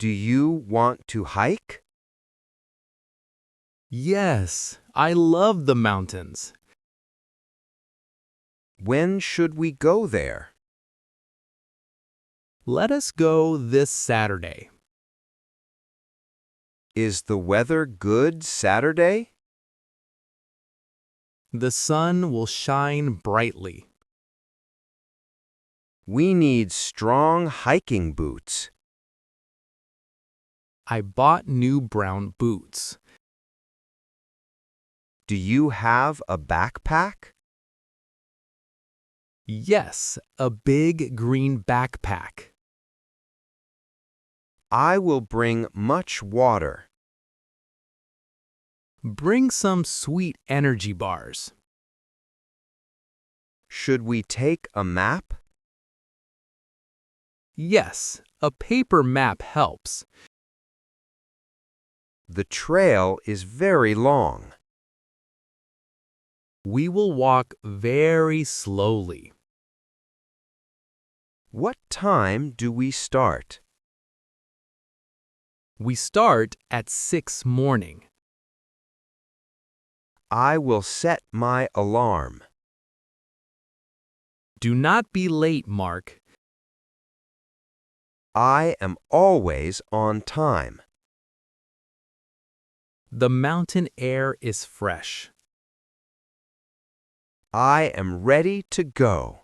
Do you want to hike? Yes, I love the mountains. When should we go there? Let us go this Saturday. Is the weather good Saturday? The sun will shine brightly. We need strong hiking boots. I bought new brown boots. Do you have a backpack? Yes, a big green backpack. I will bring much water. Bring some sweet energy bars. Should we take a map? Yes, a paper map helps. The trail is very long. We will walk very slowly. What time do we start? We start at 6 morning. I will set my alarm. Do not be late, Mark. I am always on time. The mountain air is fresh. I am ready to go.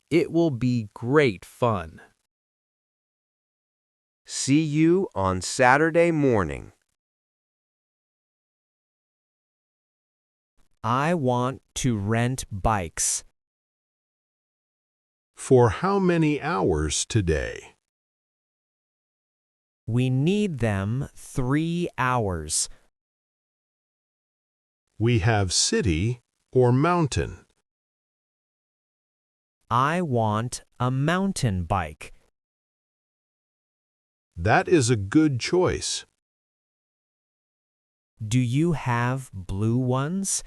It will be great fun. See you on Saturday morning. I want to rent bikes. For how many hours today? We need them 3 hours. We have city or mountain. I want a mountain bike. That is a good choice. Do you have blue ones?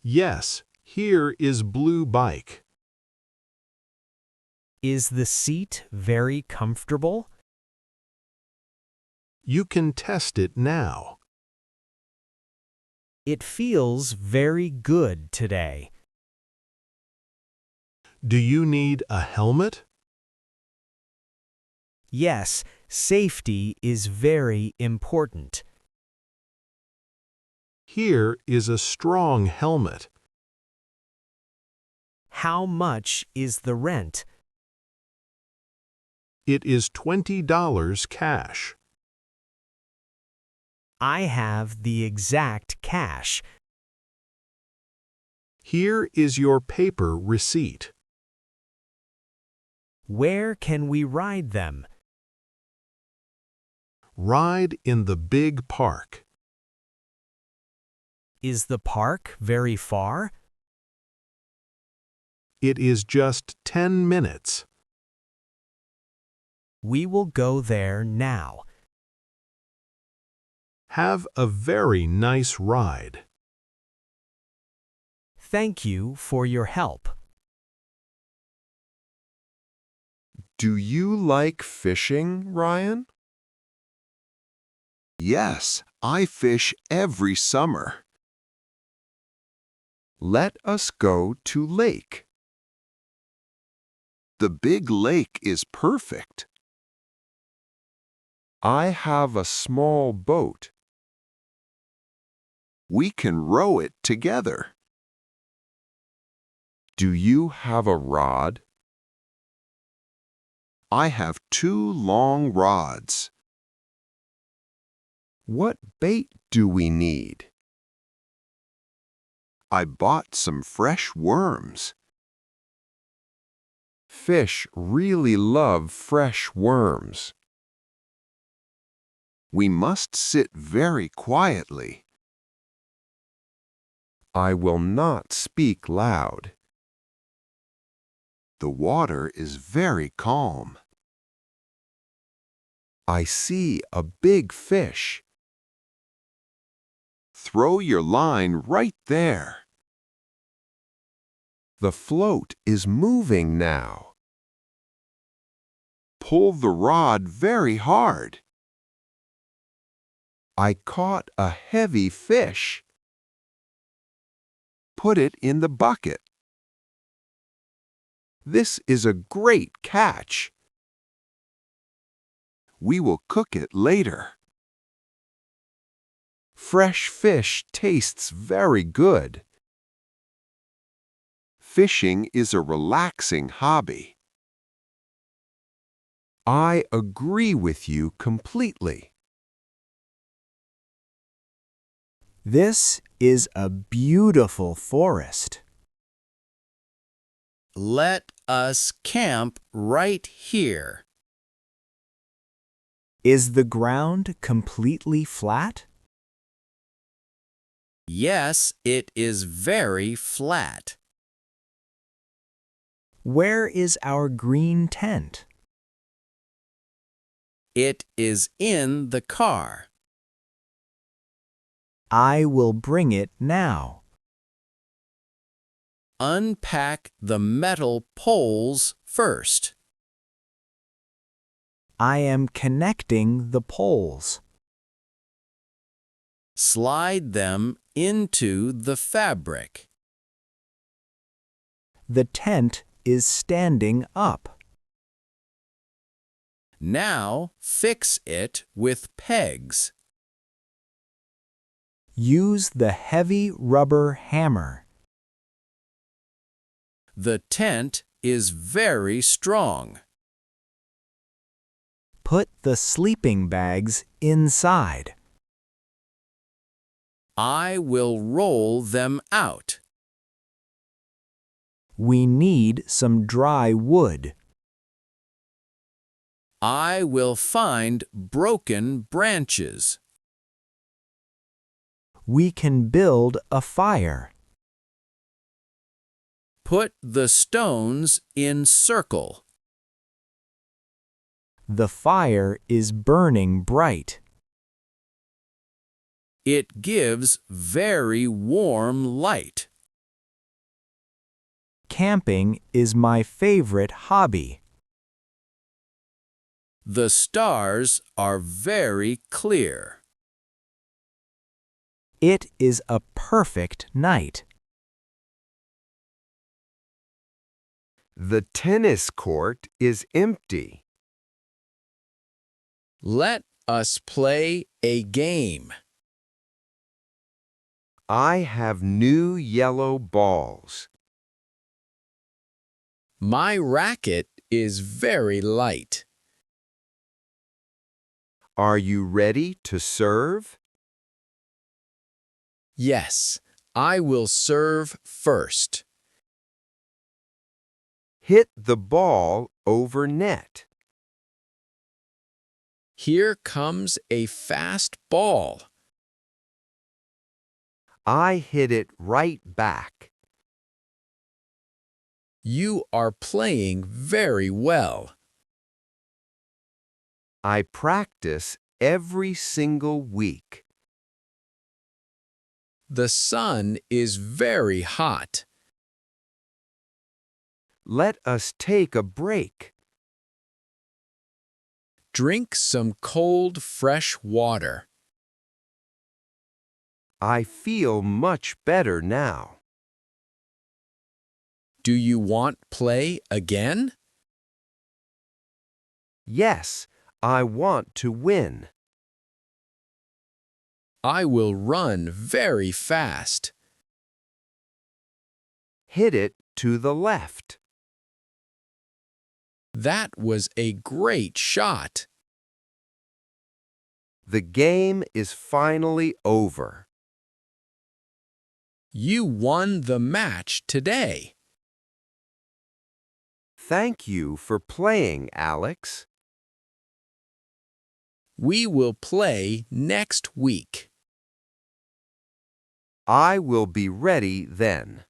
Yes, here is blue bike. Is the seat very comfortable? You can test it now. It feels very good today. Do you need a helmet? Yes, safety is very important. Here is a strong helmet. How much is the rent? It is $20 cash. I have the exact cash. Here is your paper receipt. Where can we ride them? Ride in the big park. Is the park very far? It is just 10 minutes. We will go there now. Have a very nice ride. Thank you for your help. Do you like fishing, Ryan? Yes, I fish every summer. Let us go to lake. The big lake is perfect. I have a small boat. We can row it together. Do you have a rod? I have 2 long rods. What bait do we need? I bought some fresh worms. Fish really love fresh worms. We must sit very quietly. I will not speak loud. The water is very calm. I see a big fish. Throw your line right there. The float is moving now. pull the rod very hard. I caught a heavy fish. Put it in the bucket. This is a great catch. We will cook it later. Fresh fish tastes very good. Fishing is a relaxing hobby. I agree with you completely. This is a beautiful forest. Let us camp right here. Is the ground completely flat? Yes, it is very flat. Where is our green tent? It is in the car. I will bring it now. Unpack the metal poles first. I am connecting the poles. Slide them into the fabric. The tent is standing up. Now fix it with pegs. Use the heavy rubber hammer. The tent is very strong. Put the sleeping bags inside. I will roll them out. We need some dry wood. I will find broken branches. We can build a fire. Put the stones in circle. The fire is burning bright. It gives very warm light. Camping is my favorite hobby. The stars are very clear. It is a perfect night. The tennis court is empty. Let us play a game. I have new yellow balls. My racket is very light. Are you ready to serve? Yes, I will serve first. Hit the ball over net. Here comes a fast ball. I hit it right back. You are playing very well. I practice every single week. The sun is very hot. Let us take a break. Drink some cold, fresh water. I feel much better now. Do you want play again? Yes, I want to win. I will run very fast. Hit it to the left. That was a great shot. The game is finally over. You won the match today. Thank you for playing, Alex. We will play next week. I will be ready then.